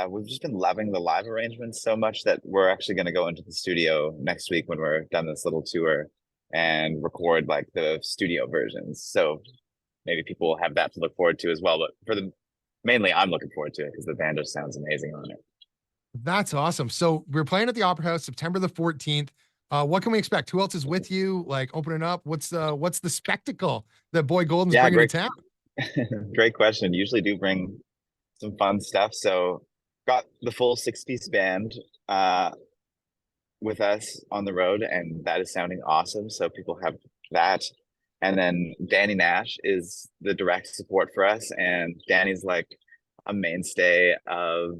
we've just been loving the live arrangements so much that we're actually going to go into the studio next week when we're done this little tour and record like the studio versions. So maybe people will have that to look forward to as well. But mainly I'm looking forward to it because the band just sounds amazing on it. That's awesome. So we're playing at the Opera House September the 14th. What can we expect? Who else is with you? Like opening up? What's the spectacle that Boy Golden's Yeah, bringing to great, town? great question. Usually do bring some fun stuff. So got the full six-piece band with us on the road, and that is sounding awesome. So people have that. And then Danny Nash is the direct support for us, and Danny's like a mainstay of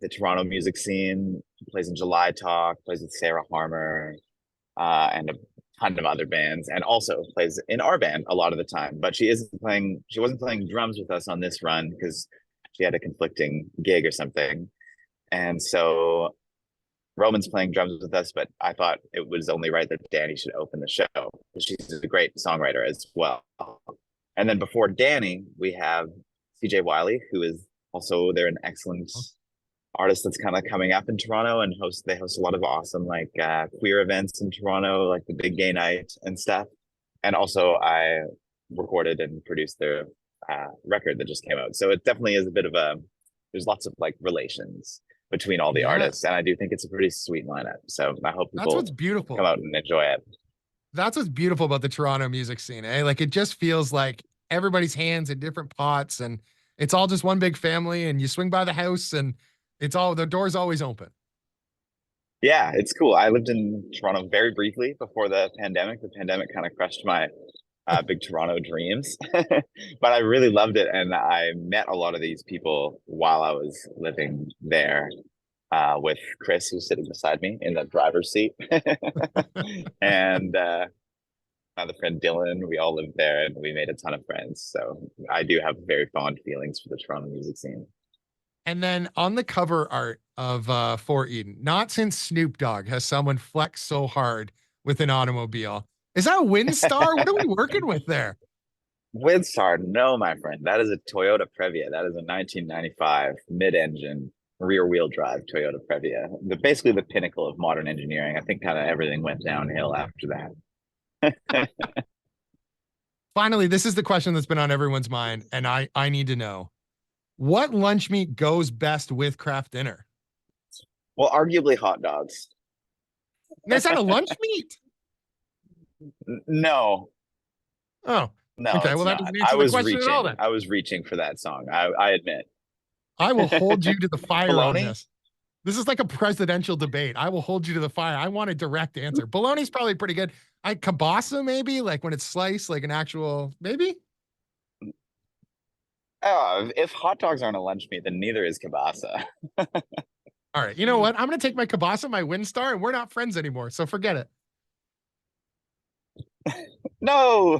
the Toronto music scene. He plays in July Talk, plays with Sarah Harmer, and a ton of other bands, and also plays in our band a lot of the time. But she wasn't playing drums with us on this run because she had a conflicting gig or something. And so Roman's playing drums with us, but I thought it was only right that Danny should open the show. She's a great songwriter as well. And then before Danny, we have CJ Wiley, who is also they're an excellent artist that's kind of coming up in Toronto, and they host a lot of awesome like queer events in Toronto, like the Big Gay Night and stuff. And also I recorded and produced their record that just came out. So it definitely is a bit of there's lots of like relations between all the Yeah. artists, and I do think it's a pretty sweet lineup. So I hope That's people what's come beautiful. out and enjoy it. That's what's beautiful about the Toronto music scene, eh? Like it just feels like everybody's hands in different pots and it's all just one big family and you swing by the house and the door's always open. Yeah, it's cool. I lived in Toronto very briefly before the pandemic. The pandemic kind of crushed my big Toronto dreams, but I really loved it, and I met a lot of these people while I was living there. With Chris, who's sitting beside me in the driver's seat, and another friend Dylan. We all lived there, and we made a ton of friends. So I do have very fond feelings for the Toronto music scene. And then on the cover art of For Eden, not since Snoop Dogg has someone flexed so hard with an automobile. Is that a Windstar? What are we working with there? Windstar, no, my friend, that is a Toyota Previa. That is a 1995 mid-engine rear-wheel drive Toyota Previa. Basically the pinnacle of modern engineering. I think kind of everything went downhill after that. Finally, this is the question that's been on everyone's mind, and I need to know. What lunch meat goes best with craft dinner? Well, arguably hot dogs. Is that a lunch meat? No, Oh, no, okay. it's Well, that not. doesn't answer the question at all then. I was reaching for that song. I admit. I will hold you to the fire on Bologna? this. This is like a presidential debate. I will hold you to the fire. I want a direct answer. Bologna's probably pretty good. Kielbasa maybe, like when it's sliced, like an actual maybe. If hot dogs aren't a lunch meat, then neither is kielbasa. All right. You know what? I'm going to take my kielbasa, my Windstar, and we're not friends anymore. So forget it. No.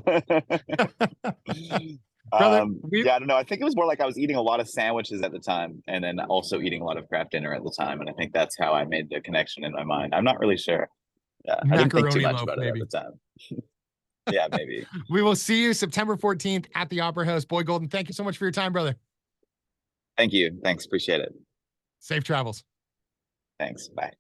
Brother, Yeah, I don't know. I think it was more like I was eating a lot of sandwiches at the time, and then also eating a lot of craft dinner at the time, and I think that's how I made the connection in my mind. I'm not really sure. Yeah, I didn't think too macaroni much loaf, about it at maybe. the time. Yeah, maybe. We will see you September 14th at the Opera House. Boy Golden, thank you so much for your time, brother. Thank you. Thanks. Appreciate it. Safe travels. Thanks. Bye.